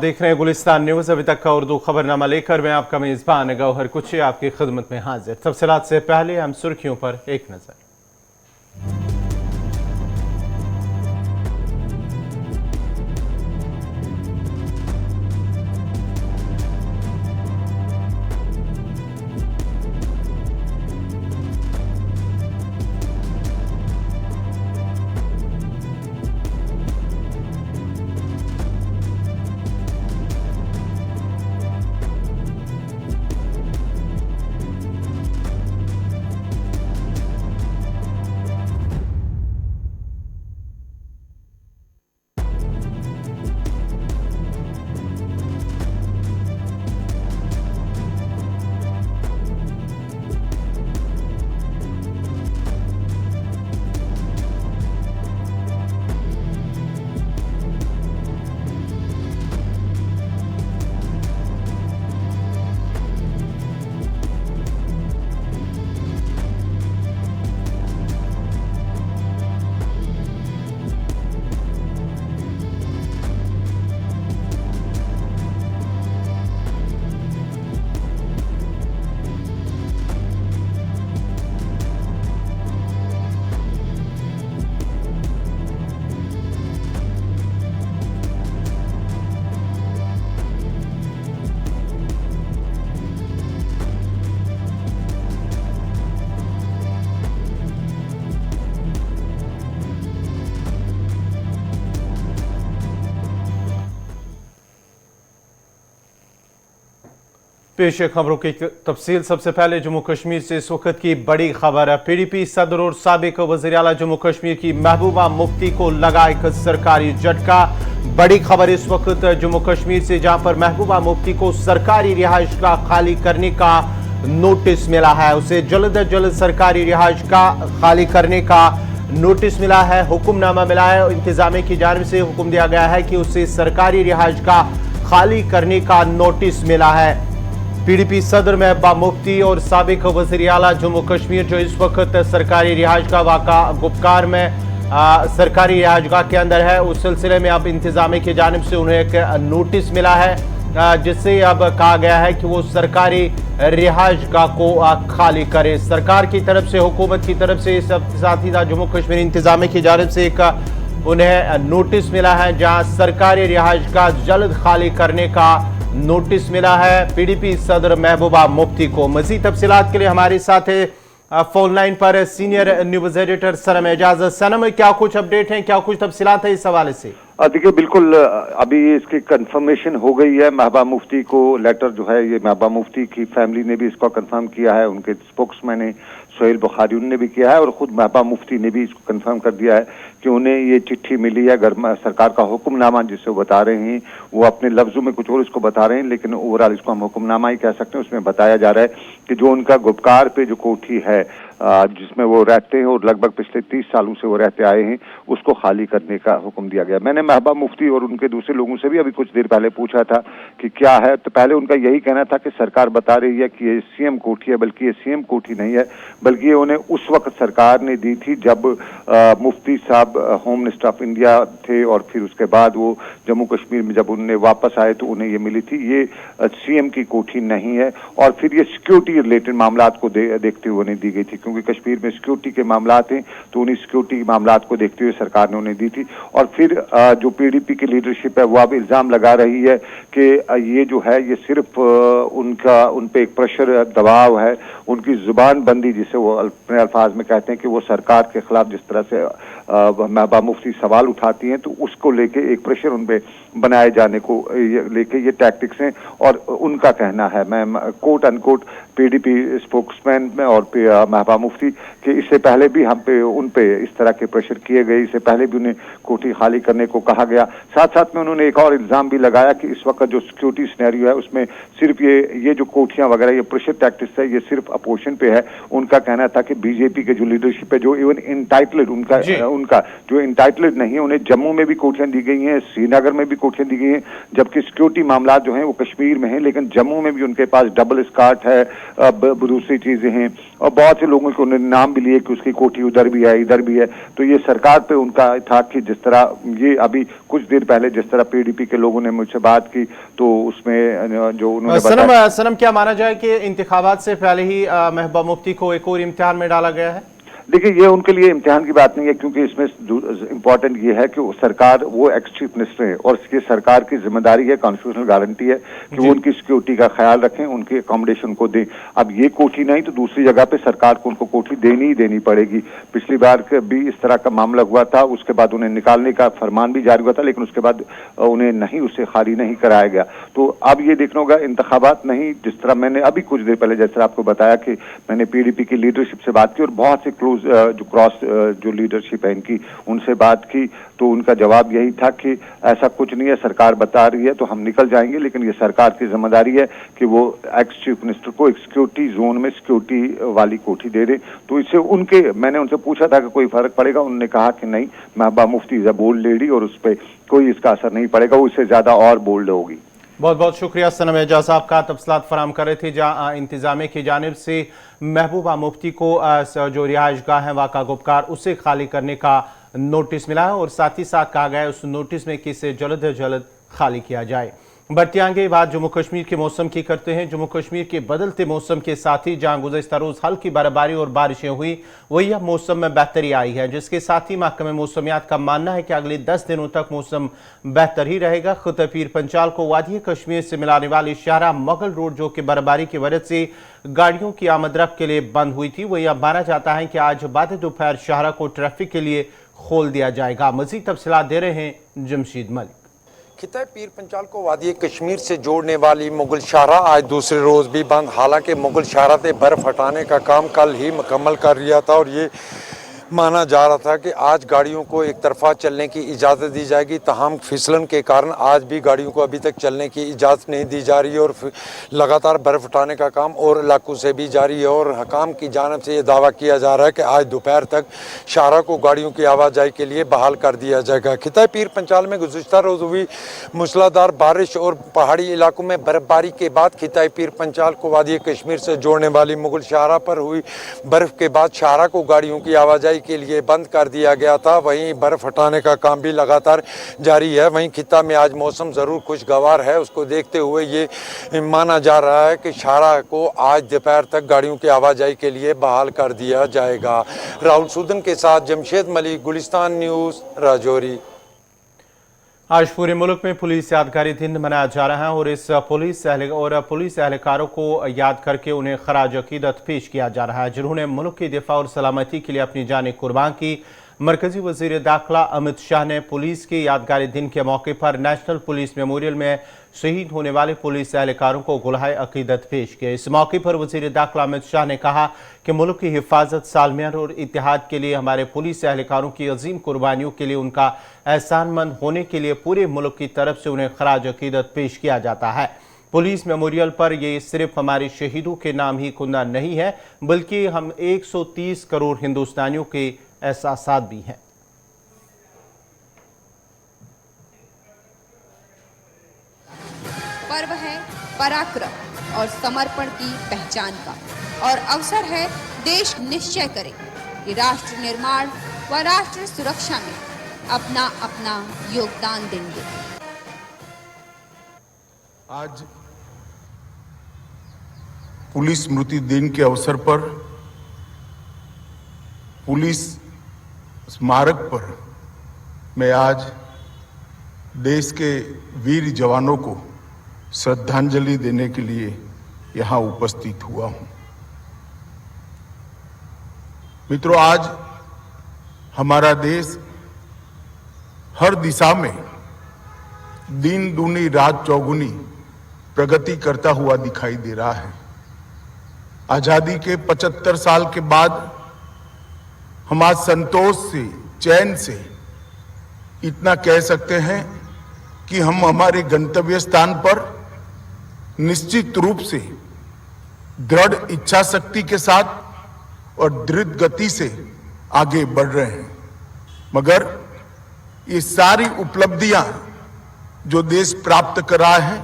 देख रहे हैं गुलिस्तान न्यूज। अभी तक का उर्दू खबरनामा लेकर मैं आपका मेजबान गौहर कुची आपकी खिदमत में हाजिर। तफसीलात से पहले हम सुर्खियों पर एक नजर। पेश खबरों की तफसील। सबसे पहले जम्मू कश्मीर से इस वक्त की बड़ी खबर। पीडीपी सदर और साबिक वज़ीर आला जम्मू कश्मीर की महबूबा मुफ्ती को लगा एक सरकारी झटका। बड़ी खबर इस वक्त जम्मू कश्मीर से, जहां पर महबूबा मुफ्ती को सरकारी रिहाइश का खाली करने का नोटिस मिला है। उसे जल्द अज जल्द सरकारी रिहाइश का खाली करने का नोटिस मिला है, हुक्मनामा मिला है। इंतजामिया की जानिब से हुक्म दिया गया है कि उसे सरकारी रिहाइश का खाली करने का नोटिस मिला है। पीडीपी सदर महबूबा मुफ्ती और साबिक वज़ीर आला जम्मू कश्मीर जो इस वक्त सरकारी रिहाइश का वाक़ा गुपकार में सरकारी रिहाइशगाह के अंदर है, उस सिलसिले में अब इंतजामिया की जानिब से उन्हें एक नोटिस मिला है, जिससे अब कहा गया है कि वो सरकारी रिहाइशगाह को खाली करे। सरकार की तरफ से, हुकूमत की तरफ से, साथ ही जम्मू कश्मीर इंतजामिया की जानिब से एक उन्हें नोटिस मिला है, जहां सरकारी रिहाइशगाह जल्द खाली करने का नोटिस मिला है पीडीपी सदर महबूबा मुफ्ती को। मजीद तफसीलात के लिए हमारे साथ फोन लाइन पर सीनियर न्यूज एडिटर सनम एजाज। सनम, क्या कुछ अपडेट है, क्या कुछ तफसीलात है इस हवाले से? देखिए, बिल्कुल अभी इसकी कंफर्मेशन हो गई है। महबूबा मुफ्ती को लेटर जो है, ये महबूबा मुफ्ती की फैमिली ने भी इसको कंफर्म किया है, उनके स्पोक्समैन सोहेल बुखारी उन्होंने भी किया है, और खुद महबूबा मुफ्ती ने भी इसको कंफर्म कर दिया है कि उन्हें ये चिट्ठी मिली है। सरकार का हुक्मनामा जिसे वो बता रहे हैं, वो अपने लफ्जों में कुछ और इसको बता रहे हैं, लेकिन ओवरऑल इसको हम हुक्मनामा ही कह सकते हैं। उसमें बताया जा रहा है कि जो उनका गुपकार पे जो कोठी है जिसमें वो रहते हैं और लगभग पिछले 30 सालों से वो रहते आए हैं, उसको खाली करने का हुक्म दिया गया। मैंने महबूबा मुफ्ती और उनके दूसरे लोगों से भी अभी कुछ देर पहले पूछा था कि क्या है, तो पहले उनका यही कहना था कि सरकार बता रही है कि ये सीएम कोठी है, बल्कि ये सीएम कोठी नहीं है, बल्कि ये उन्हें उस वक्त सरकार ने दी थी जब मुफ्ती साहब होम मिनिस्टर ऑफ इंडिया थे, और फिर उसके बाद वो जम्मू कश्मीर में जब उन्हें वापस आए तो उन्हें ये मिली थी। ये सीएम की कोठी नहीं है, और फिर ये सिक्योरिटी रिलेटेड मामला को देखते हुए उन्हें दी गई थी, क्योंकि कश्मीर में सिक्योरिटी के मामला हैं, तो उन्हीं सिक्योरिटी के मामला को देखते हुए सरकार ने उन्हें दी थी। और फिर जो पीडीपी की लीडरशिप है वो अब इल्जाम लगा रही है कि ये जो है ये सिर्फ उन पे एक प्रेशर दबाव है, उनकी जुबान बंदी जिसे वो अपने अल्फाज में कहते हैं कि वो सरकार के खिलाफ जिस तरह से महबूबा मुफ्ती सवाल उठाती हैं, तो उसको लेके एक प्रेशर उन पे बनाए जाने को लेके ये टैक्टिक्स हैं। और उनका कहना है, मैं कोट अनकोट पीडीपी स्पोक्समैन में और महबूबा मुफ्ती कि इससे पहले भी हम पे उन पे इस तरह के प्रेशर किए गए, इससे पहले भी उन्हें कोठी खाली करने को कहा गया। साथ साथ में उन्होंने एक और इल्जाम भी लगाया कि इस वक्त जो सिक्योरिटी सिनेरियो है उसमें सिर्फ ये जो कोठियां वगैरह, ये प्रेशर टैक्टिक्स है, ये सिर्फ अपोजिशन पे है। उनका कहना था कि बीजेपी के जो लीडरशिप है, जो इवन इंटाइटल्ड उनका जो इंटाइटल्ड नहीं है उन्हें जम्मू में भी कोठियां दी गई हैं, श्रीनगर में भी कोठियां दी गई हैं, जबकि सिक्योरिटी मामला जो हैं वो कश्मीर में हैं, लेकिन जम्मू में भी उनके पास डबल स्कार्ट है, दूसरी चीजें हैं, और बहुत से लोगों के उन्होंने नाम भी लिए कि उसकी कोठी उधर भी है इधर भी है। तो ये सरकार पे उनका था कि जिस तरह ये अभी कुछ देर पहले जिस तरह पीडीपी के लोगों ने मुझसे बात की तो उसमें जो उन्होंने सनम क्या माना जाए कि इंतखाबात से पहले ही महबूबा मुफ्ती को एक और इम्तिहान में डाला गया है? देखिए, ये उनके लिए इम्तिहान की बात नहीं है, क्योंकि इसमें इम्पोर्टेंट ये है कि सरकार, वो एक्स चीफ मिनिस्टर है और इसकी सरकार की जिम्मेदारी है, कॉन्स्टिट्यूशनल गारंटी है कि वो उनकी सिक्योरिटी का ख्याल रखें, उनकी अकोमोडेशन को दें। अब ये कोठी नहीं तो दूसरी जगह पे सरकार को उनको कोठी देनी ही देनी पड़ेगी। पिछली बार भी इस तरह का मामला हुआ था, उसके बाद उन्हें निकालने का फरमान भी जारी हुआ था, लेकिन उसके बाद उन्हें नहीं, उससे खाली नहीं कराया गया। तो अब ये देखना होगा, इंतखाबात नहीं, जिस तरह मैंने अभी कुछ देर पहले जैसे आपको बताया कि मैंने पीडीपी की लीडरशिप से बात की और बहुत से क्लोज जो क्रॉस जो लीडरशिप है इनकी, उनसे बात की, तो उनका जवाब यही था कि ऐसा कुछ नहीं है, सरकार बता रही है तो हम निकल जाएंगे, लेकिन ये सरकार की जिम्मेदारी है कि वो एक्स चीफ मिनिस्टर को एक सिक्योरिटी जोन में सिक्योरिटी वाली कोठी दे दे। तो इससे उनके, मैंने उनसे पूछा था कि कोई फर्क पड़ेगा, उन्होंने कहा कि नहीं, Mehbooba Mufti is a bold lady और उस पर कोई इसका असर नहीं पड़ेगा, वो इससे ज्यादा और बोल्ड होगी। बहुत बहुत शुक्रिया सनम एजाज साहब का, तफसीलात फराम कर रहे थे। जहाँ इंतजामिया की जानिब से महबूबा मुफ्ती को जो रिहाइश गाह है वाक़ा गुपकार, उसे खाली करने का नोटिस मिला है और साथ ही साथ कहा गया है उस नोटिस में कि इसे जल्द से जल्द खाली किया जाए। बढ़ती आगे बात जम्मू कश्मीर के मौसम की करते हैं। जम्मू कश्मीर के बदलते मौसम के साथ ही जहां गुज़श्ता रोज़ हल्की बर्फबारी और बारिशें हुई, वही अब मौसम में बेहतरी आई है, जिसके साथ ही महकमे मौसमियात का मानना है कि अगले 10 दिनों तक मौसम बेहतर ही रहेगा। खुद पीर पंचाल को वादी कश्मीर से मिलाने वाली शाहरा मुगल रोड, जो कि बर्फबारी की वजह से गाड़ियों की आमदरफ्त के लिए बंद हुई थी, वही अब माना जाता है कि आज बाद दोपहर शाहरा को ट्रैफिक के लिए खोल दिया जाएगा। मजीद तफसीलात दे रहे हैं जमशीद मलिक। खिता पीर पंचाल को वादी कश्मीर से जोड़ने वाली मुगल शाहरा आज दूसरे रोज़ भी बंद। हालांकि मुगल शाहरा से बर्फ़ हटाने का काम कल ही मुकम्मल कर लिया था और ये माना जा रहा था कि आज गाड़ियों को एक तरफा चलने की इजाज़त दी जाएगी। तमाम फिसलन के कारण आज भी गाड़ियों को अभी तक चलने की इजाज़त नहीं दी जा रही है और लगातार बर्फ़ उठाने का काम और इलाकों से भी जारी है। और हकाम की जानिब से ये दावा किया जा रहा है कि आज दोपहर तक शाहरा को गाड़ियों की आवाजाही के लिए बहाल कर दिया जाएगा। खिता पीर पंचाल में गुज़श्ता रोज़ हुई मूसलाधार बारिश और पहाड़ी इलाकों में बर्फबारी के बाद खिता पीर पंचाल को वादी कश्मीर से जोड़ने वाली मुगल शाहरा पर हुई बर्फ़ के बाद शाहरा को गाड़ियों की आवाजाही के लिए बंद कर दिया गया था। वहीं बर्फ हटाने का काम भी लगातार जारी है। वहीं खिता में आज मौसम ज़रूर खुशगवार है, उसको देखते हुए ये माना जा रहा है कि शाहरा को आज दोपहर तक गाड़ियों की आवाजाही के लिए बहाल कर दिया जाएगा। राहुल सूदन के साथ जमशेद मलिक, गुलिस्तान न्यूज़, राजौरी। आज पूरे मुल्क में पुलिस यादगारी दिन मनाया जा रहा है और इस पुलिस एहलकारों को याद करके उन्हें खराज अकीदत पेश किया जा रहा है, जिन्होंने मुल्क की दिफा और सलामती के लिए अपनी जानें कुर्बान की। मरकजी वजीर दाखिला अमित शाह ने पुलिस के यादगारी दिन के मौके पर नेशनल पुलिस मेमोरियल में शहीद होने वाले पुलिस एहलकारों को गुलहाए अकीदत पेश किए। इस मौके पर वजीर दाखिला अमित शाह ने कहा कि मुल्क की हिफाजत, सालमियत और इत्तेहाद के लिए हमारे पुलिस एहलकारों की अजीम कुर्बानियों के लिए, उनका एहसानमंद होने के लिए पूरे मुल्क की तरफ से उन्हें खराज अकीदत पेश किया जाता है। पुलिस मेमोरियल पर यह सिर्फ हमारे शहीदों के नाम ही कुंदा नहीं है, बल्कि हम 130 करोड़ हिंदुस्तानियों के एहसासात भी हैं। पर्व है पराक्रम और समर्पण की पहचान का और अवसर है देश निश्चय करे कि राष्ट्र निर्माण व राष्ट्र सुरक्षा में अपना अपना योगदान देंगे। आज पुलिस स्मृति दिन के अवसर पर पुलिस स्मारक पर मैं आज देश के वीर जवानों को श्रद्धांजलि देने के लिए यहाँ उपस्थित हुआ हूँ। मित्रों, आज हमारा देश हर दिशा में दिन दूनी रात चौगुनी प्रगति करता हुआ दिखाई दे रहा है। आजादी के 75 साल के बाद हम आज संतोष से, चैन से इतना कह सकते हैं कि हम हमारे गंतव्य स्थान पर निश्चित रूप से दृढ़ इच्छा शक्ति के साथ और दृढ़ गति से आगे बढ़ रहे हैं। मगर ये सारी उपलब्धियां जो देश प्राप्त कर रहा है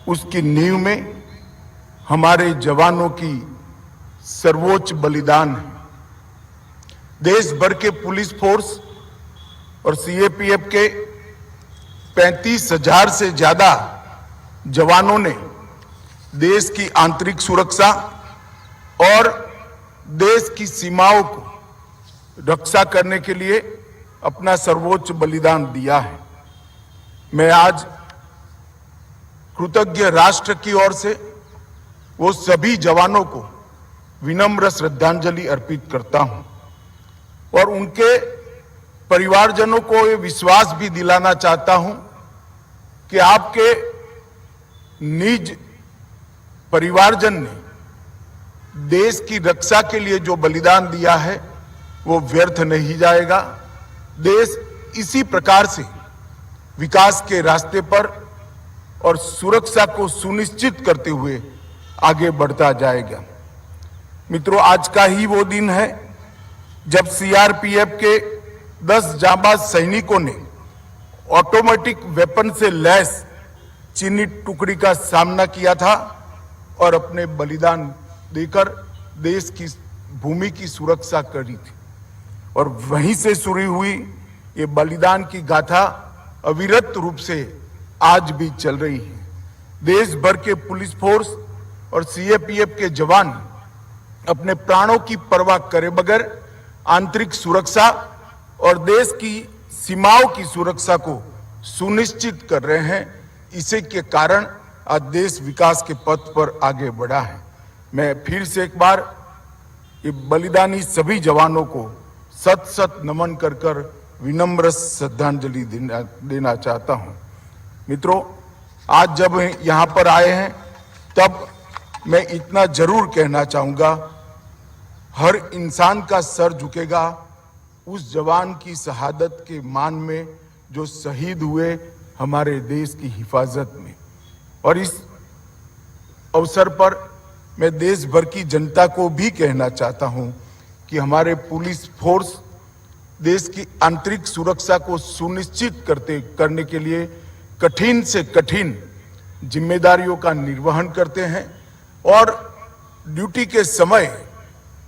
उसकी नींव में हमारे जवानों की सर्वोच्च बलिदान है। देश भर के पुलिस फोर्स और सीएपीएफ के 35,000 से ज्यादा जवानों ने देश की आंतरिक सुरक्षा और देश की सीमाओं को रक्षा करने के लिए अपना सर्वोच्च बलिदान दिया है। मैं आज कृतज्ञ राष्ट्र की ओर से वो सभी जवानों को विनम्र श्रद्धांजलि अर्पित करता हूं और उनके परिवारजनों को ये विश्वास भी दिलाना चाहता हूं कि आपके निज परिवारजन ने देश की रक्षा के लिए जो बलिदान दिया है वो व्यर्थ नहीं जाएगा। देश इसी प्रकार से विकास के रास्ते पर और सुरक्षा को सुनिश्चित करते हुए आगे बढ़ता जाएगा। मित्रों, आज का ही वो दिन है जब सीआरपीएफ के 10 जांबाज सैनिकों ने ऑटोमेटिक वेपन से लैस चीनी टुकड़ी का सामना किया था और अपने बलिदान देकर देश की भूमि की सुरक्षा करी थी। और वहीं से शुरू हुई ये बलिदान की गाथा अविरत रूप से आज भी चल रही है। देश भर के पुलिस फोर्स और सीएपीएफ के जवान अपने प्राणों की परवाह करे बगैर आंतरिक सुरक्षा और देश की सीमाओं की सुरक्षा को सुनिश्चित कर रहे हैं। इसी के कारण आज देश विकास के पथ पर आगे बढ़ा है। मैं फिर से एक बार ये बलिदानी सभी जवानों को सत सत नमन कर कर विनम्र श्रद्धांजलि देना चाहता हूं। मित्रों, आज जब यहां पर आए हैं तब मैं इतना जरूर कहना चाहूंगा, हर इंसान का सर झुकेगा उस जवान की शहादत के मान में जो शहीद हुए हमारे देश की हिफाजत में। और इस अवसर पर मैं देश भर की जनता को भी कहना चाहता हूं कि हमारे पुलिस फोर्स देश की आंतरिक सुरक्षा को सुनिश्चित करने के लिए कठिन से कठिन जिम्मेदारियों का निर्वहन करते हैं और ड्यूटी के समय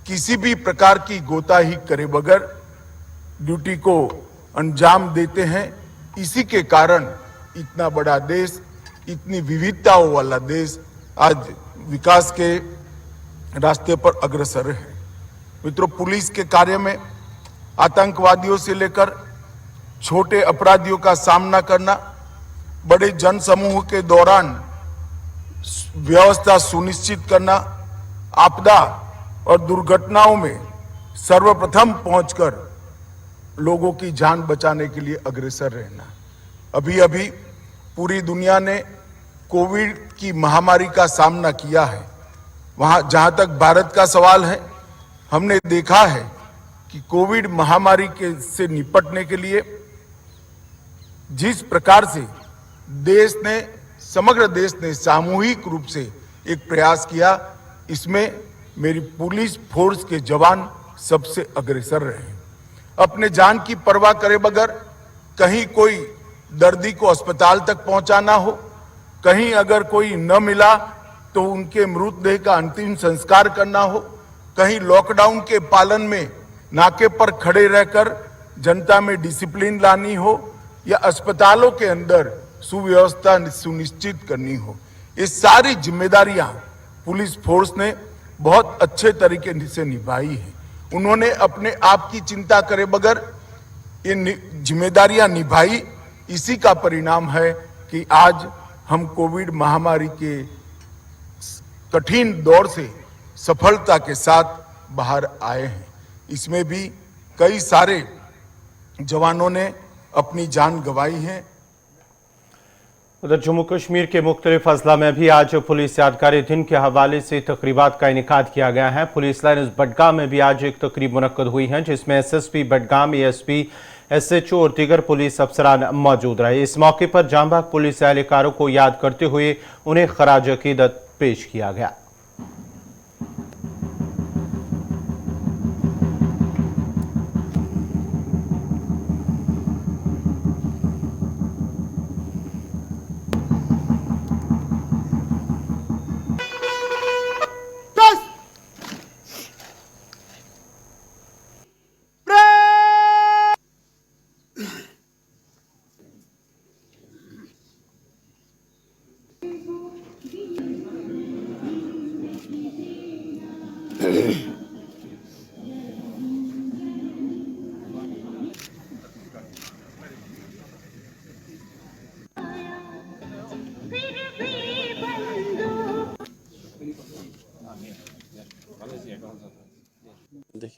किसी भी प्रकार की गोताही करे बगैर ड्यूटी को अंजाम देते हैं। इसी के कारण इतना बड़ा देश, इतनी विविधताओं वाला देश आज विकास के रास्ते पर अग्रसर है। मित्रों, पुलिस के कार्य में आतंकवादियों से लेकर छोटे अपराधियों का सामना करना, बड़े जनसमूह के दौरान व्यवस्था सुनिश्चित करना, आपदा और दुर्घटनाओं में सर्वप्रथम पहुंचकर लोगों की जान बचाने के लिए अग्रसर रहना। अभी अभी पूरी दुनिया ने कोविड की महामारी का सामना किया है। वहां जहां तक भारत का सवाल है, हमने देखा है कि कोविड महामारी से निपटने के लिए जिस प्रकार से समग्र देश ने सामूहिक रूप से एक प्रयास किया, इसमें मेरी पुलिस फोर्स के जवान सबसे अग्रसर रहे। अपने जान की परवाह करे बगैर कहीं कोई दर्दी को अस्पताल तक पहुंचाना हो, कहीं अगर कोई न मिला तो उनके मृतदेह का अंतिम संस्कार करना हो, कहीं लॉकडाउन के पालन में नाके पर खड़े रहकर जनता में डिसिप्लिन लानी हो या अस्पतालों के अंदर सुव्यवस्था सुनिश्चित करनी हो, ये सारी जिम्मेदारियां पुलिस फोर्स ने बहुत अच्छे तरीके से निभाई है। उन्होंने अपने आप की चिंता करे बगैर ये जिम्मेदारियां निभाई। इसी का परिणाम है कि आज हम कोविड महामारी के कठिन दौर से सफलता के साथ बाहर आए हैं। इसमें भी कई सारे जवानों ने अपनी जान गंवाई है। उधर जम्मू कश्मीर के मुख्तलिफ अजला में भी आज पुलिस यादगारी दिन के हवाले से तकरीबात का इनेकाद किया गया है। पुलिस लाइन्स बडगाम में भी आज एक तकरीब मुनक्कद हुई है जिसमें एसएसपी बडगाम, एएसपी, एसएचओ और दीगर पुलिस अफसरान मौजूद रहे। इस मौके पर जांबाज पुलिस एहलकारों को याद करते हुए उन्हें खराज अकीदत पेश किया गया।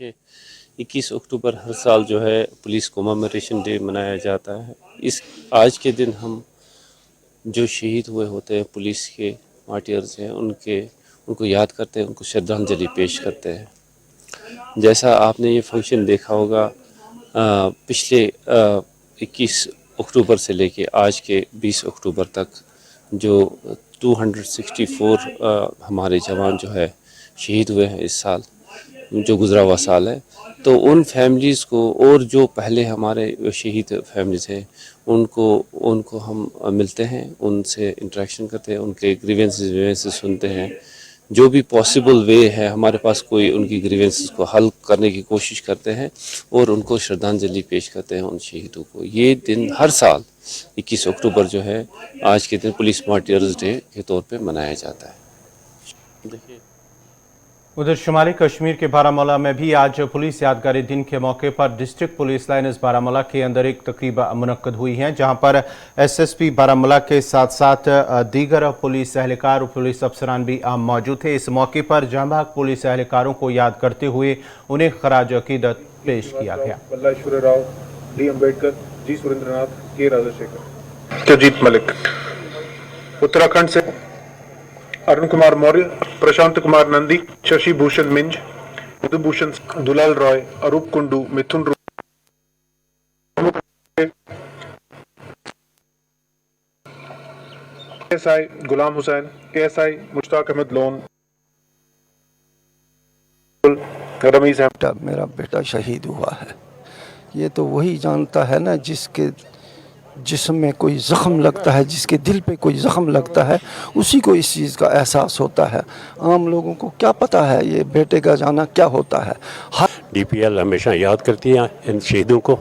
देखिए 21 अक्टूबर हर साल जो है पुलिस कमेमोरेशन डे मनाया जाता है। इस आज के दिन हम जो शहीद हुए होते हैं पुलिस के मार्टियर्स हैं उनको याद करते हैं, उनको श्रद्धांजलि पेश करते हैं। जैसा आपने ये फंक्शन देखा होगा पिछले 21 अक्टूबर से लेके आज के 20 अक्टूबर तक जो 264 हमारे जवान जो है शहीद हुए हैं इस साल, जो गुज़रा हुआ साल है, तो उन फैमिलीज़ को और जो पहले हमारे शहीद फैमिलीज़ हैं उनको हम मिलते हैं, उनसे इंटरेक्शन करते हैं, उनके ग्रीवेंसेस सुनते हैं। जो भी पॉसिबल वे है हमारे पास कोई उनकी ग्रीवेंसेस को हल करने की कोशिश करते हैं और उनको श्रद्धांजलि पेश करते हैं उन शहीदों को। ये दिन हर साल 21 अक्टूबर जो है आज के दिन पुलिस मार्टियर्स डे के तौर पे मनाया जाता है। देखिए उधर शुमाली कश्मीर के बारामूला में भी आज पुलिस यादगारी दिन के मौके पर डिस्ट्रिक्ट पुलिस लाइन्स बारामूला के अंदर एक तकरीब मुनक्कद हुई है, जहां पर एसएसपी बारामूला के साथ साथ दीगर पुलिस एहलकार और पुलिस अफसरान भी मौजूद थे। इस मौके पर जांबाज पुलिस एहलकारों को याद करते हुए उन्हें खराज अकीदत पेश किया गया। बल्लाश्वर राव, डी अम्बेडकर, जी सुरेंद्रनाथ, के राजशेखर, तजीत मलिक। उत्तराखंड से अरुण कुमार मौर्य, प्रशांत कुमार नंदी, शशि भूषण मिंज, मधुभूषण, दुलाल रॉय, अरूप कुंडू, मिथुन ASI Ghulam Hussain, ASI Mushtaq Ahmad loan, Ramiz Ahmad. मेरा बेटा शहीद हुआ है, ये तो वही जानता है ना जिसके जिस्म में कोई ज़ख्म लगता है, जिसके दिल पे कोई ज़ख्म लगता है, उसी को इस चीज़ का एहसास होता है। आम लोगों को क्या पता है ये बेटे का जाना क्या होता है। डीपीएल हमेशा याद करती है इन शहीदों को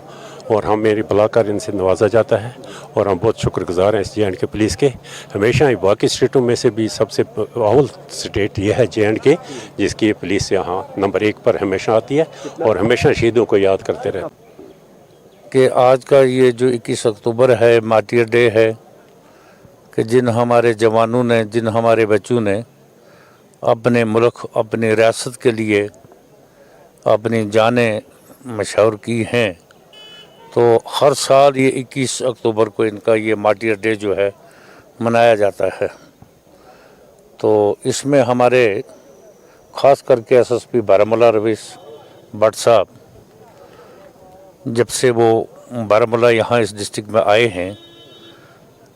और हम मेरी बुलाकर इनसे नवाजा जाता है और हम बहुत शुक्रगुजार हैं इस जे.एंड.के पुलिस के। हमेशा बाकी स्टेटों में से भी सबसे अव्वल स्टेट ये है जे.एंड.के, जिसकी पुलिस यहाँ नंबर 1 पर हमेशा आती है और हमेशा शहीदों को याद करते रहते कि आज का ये जो 21 अक्टूबर है मार्टियर डे है, कि जिन हमारे जवानों ने, जिन हमारे बच्चों ने अपने मुल्क, अपनी रियासत के लिए अपनी जानें मशहूर की हैं, तो हर साल ये 21 अक्टूबर को इनका ये मार्टियर डे जो है मनाया जाता है। तो इसमें हमारे ख़ास करके एसएसपी बारामूला रवीश भट्ट साहब, जब से वो बारामूला यहाँ इस डिस्ट्रिक्ट में आए हैं,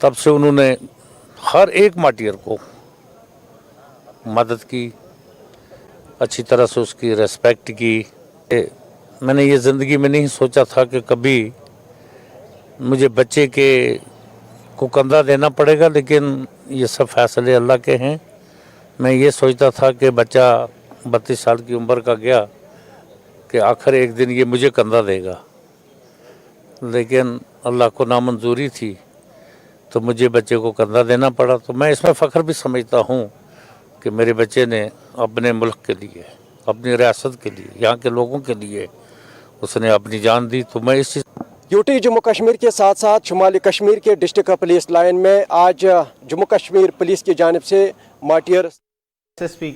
तब से उन्होंने हर एक मार्टियर को मदद की, अच्छी तरह से उसकी रेस्पेक्ट की। मैंने ये ज़िंदगी में नहीं सोचा था कि कभी मुझे बच्चे को कंधा देना पड़ेगा, लेकिन ये सब फैसले अल्लाह के हैं। मैं ये सोचता था कि बच्चा 32 साल की उम्र का गया कि आखिर एक दिन ये मुझे कंधा देगा, लेकिन अल्लाह को नामंजूरी थी तो मुझे बच्चे को कंधा देना पड़ा। तो मैं इसमें फ़ख्र भी समझता हूँ कि मेरे बच्चे ने अपने मुल्क के लिए, अपनी रियासत के लिए, यहाँ के लोगों के लिए उसने अपनी जान दी। तो मैं इस यूटी जम्मू कश्मीर के साथ साथ शुमाली कश्मीर के डिस्ट्रिक्ट पुलिस लाइन में आज जम्मू कश्मीर पुलिस की जानिब से martyr SSP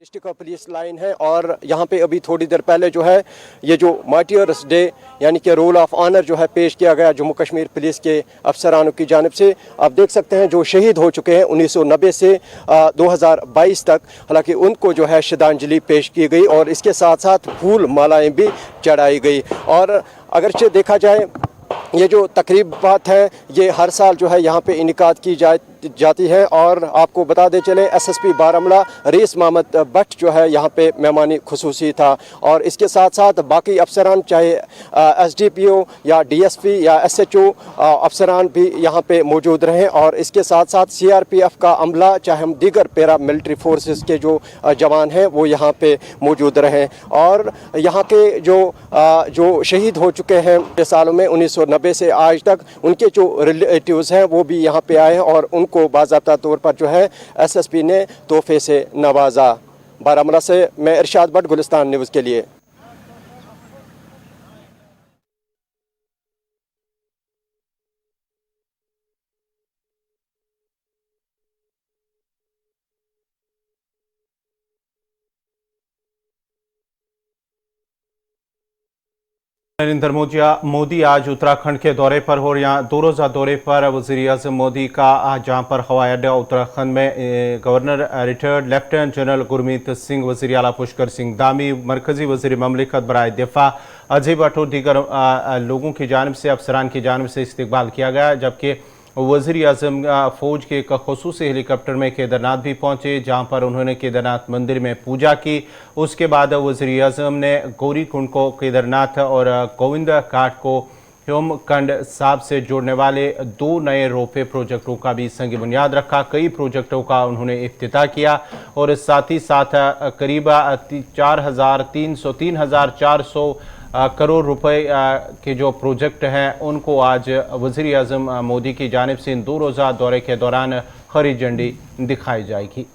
district police line है और यहाँ पे अभी थोड़ी देर पहले जो है ये जो मार्टियर्स डे यानी कि रोल ऑफ ऑनर जो है पेश किया गया जम्मू कश्मीर पुलिस के अफसरानों की जानिब से। आप देख सकते हैं जो शहीद हो चुके हैं 1990 से 2022 तक, हालांकि उनको जो है श्रद्धांजलि पेश की गई और इसके साथ साथ फूल मालाएं भी चढ़ाई गई। और अगरचे देखा जाए ये जो तकरीबात है ये हर साल जो है यहाँ पे इनिकाद की जाती है। और आपको बता दे चले एसएसपी बारामूला रईस मोहम्मद भट्ट जो है यहाँ पे मेहमानी खुसूसी था और इसके साथ साथ बाकी अफसरान चाहे एसडीपीओ या डीएसपी या एसएचओ अफसरान भी यहाँ पे मौजूद रहे और इसके साथ साथ सीआरपीएफ का अमला, चाहे हम दीगर पैरा मिलिट्री फोर्सेस के जो जवान हैं वो यहाँ पे मौजूद रहे। और यहाँ के जो शहीद हो चुके हैं सालों में 1990 से आज तक, उनके जो रिलेटिव्स हैं वो भी यहाँ पे आए हैं और उनको बाज़ाब्ता तौर पर जो है एसएसपी ने तोहफे से नवाजा। बारामूला से मैं इरशाद भट्ट, गुलिस्तान न्यूज़ के लिए। नरेंद्र मोदी आज उत्तराखंड के दौरे पर हो। यहाँ 2 रोज़ा दौरे पर वज़ीर-ए-आज़म मोदी का जहाँ पर हवाई अड्डा उत्तराखंड में governor retired lieutenant general Gurmeet Singh, वज़ीर आला पुष्कर सिंह धामी, मरकजी वज़ीर ममलिकत बराए दिफा अजय भट्ट और दीगर लोगों की जानिब से, अफसरान की जानिब से इस्तकबाल किया गया। जबकि वज़ीर-ए-आज़म फ़ौज के एक ख़ुसूसी हेलीकॉप्टर में केदारनाथ भी पहुँचे, जहाँ पर उन्होंने केदारनाथ मंदिर में पूजा की। उसके बाद वज़ीर-ए-आज़म ने गौरीकुंड को केदारनाथ और गोविंद घाट को हेमकुंड साहब से जोड़ने वाले 2 नए रोपवे प्रोजेक्टों का भी संग बुनियाद रखा। कई प्रोजेक्टों का उन्होंने इफ्तिताह किया और साथ ही साथ करीब 3,400 करोड़ रुपए के जो प्रोजेक्ट हैं उनको आज वज़ीर-ए-आज़म मोदी की जानिब से इन 2 रोज़ा दौरे के दौरान हरी झंडी दिखाई जाएगी।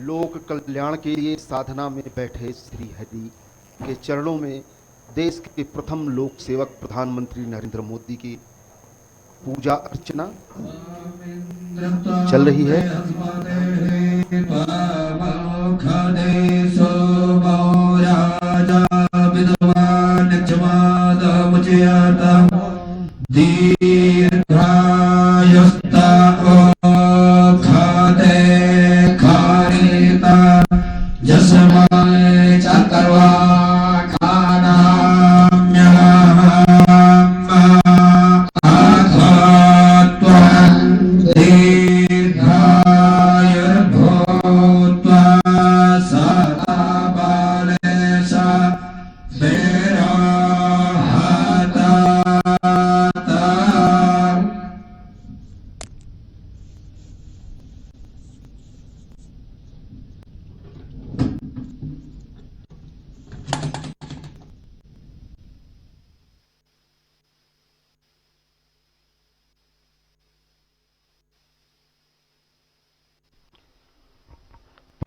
लोक कल्याण के लिए साधना में बैठे श्री हरि के चरणों में देश के प्रथम लोक सेवक प्रधानमंत्री नरेंद्र मोदी की पूजा अर्चना चल रही है।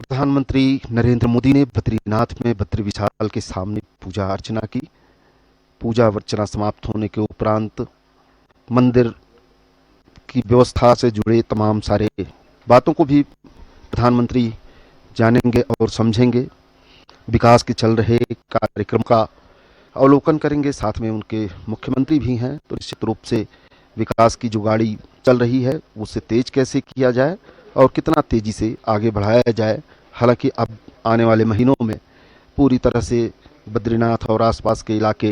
प्रधानमंत्री नरेंद्र मोदी ने बद्रीनाथ में बद्री विशाल के सामने पूजा अर्चना की। पूजा अर्चना समाप्त होने के उपरांत मंदिर की व्यवस्था से जुड़े तमाम सारे बातों को भी प्रधानमंत्री जानेंगे और समझेंगे। विकास के चल रहे कार्यक्रम का अवलोकन करेंगे। साथ में उनके मुख्यमंत्री भी हैं, तो निश्चित रूप से विकास की जो गाड़ी चल रही है उसे तेज कैसे किया जाए और कितना तेजी से आगे बढ़ाया जाए। हालांकि अब आने वाले महीनों में पूरी तरह से बद्रीनाथ और आसपास के इलाके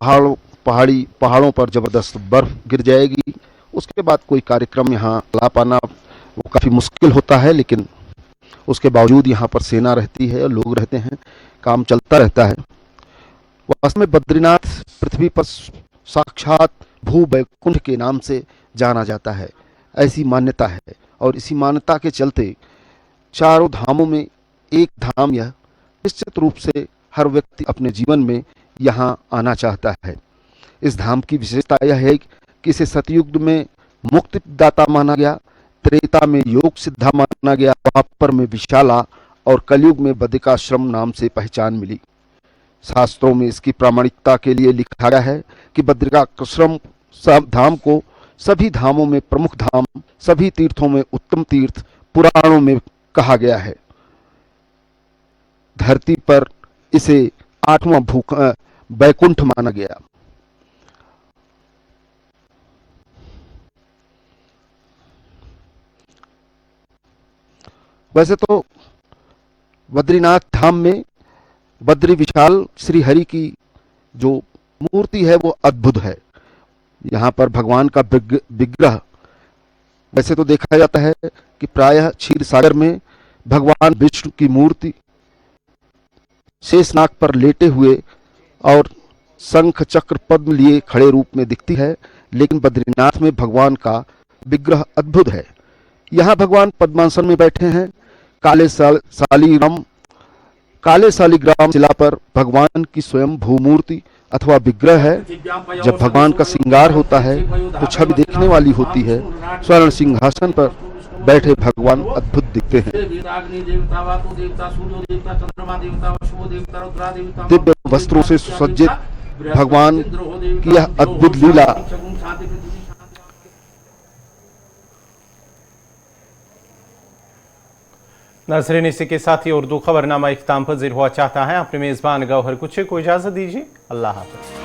पहाड़ों पर ज़बरदस्त बर्फ गिर जाएगी। उसके बाद कोई कार्यक्रम यहाँ ला पाना वो काफ़ी मुश्किल होता है, लेकिन उसके बावजूद यहाँ पर सेना रहती है, लोग रहते हैं, काम चलता रहता है। वास्तव में बद्रीनाथ पृथ्वी पर साक्षात भू वैकुंठ के नाम से जाना जाता है, ऐसी मान्यता है। और इसी मान्यता के चलते चारों धामों में एक धाम यह निश्चित रूप से हर व्यक्ति अपने जीवन में यहाँ आना चाहता है। इस धाम की विशेषता यह है कि इसे सतयुग में मुक्तिदाता माना गया, त्रेता में योग सिद्धा माना गया, द्वापर में विशाला और कलयुग में बद्रिकाश्रम नाम से पहचान मिली। शास्त्रों में इसकी प्रामाणिकता के लिए लिखा गया है कि बद्रिकाश्रम धाम को सभी धामों में प्रमुख धाम, सभी तीर्थों में उत्तम तीर्थ पुराणों में कहा गया है। धरती पर इसे 8वां वैकुंठ माना गया। वैसे तो बद्रीनाथ धाम में बद्री विशाल श्री हरि की जो मूर्ति है वो अद्भुत है। यहाँ पर भगवान का विग्रह वैसे तो देखा जाता है कि प्रायः क्षीर सागर में भगवान विष्णु की मूर्ति शेषनाग पर लेटे हुए और शंख चक्र पद्म लिए खड़े रूप में दिखती है, लेकिन बद्रीनाथ में भगवान का विग्रह अद्भुत है। यहाँ भगवान पद्मासन में बैठे हैं। काले सालिग्राम शिला पर भगवान की स्वयं भूमूर्ति अथवा विग्रह है। जब भगवान का श्रृंगार होता है तो छवि देखने वाली होती है। स्वर्ण सिंहासन पर बैठे भगवान अद्भुत दिखते हैं। दिव्य वस्त्रों से सुसज्जित भगवान की यह अद्भुत लीला नाज़रीन, इसी के साथ ही उर्दू खबरनामा इख्तिताम पज़ीर हुआ चाहता है। अपने मेज़बान गौहर कुछ को इजाज़त दीजिए। अल्लाह हाफ़िज़।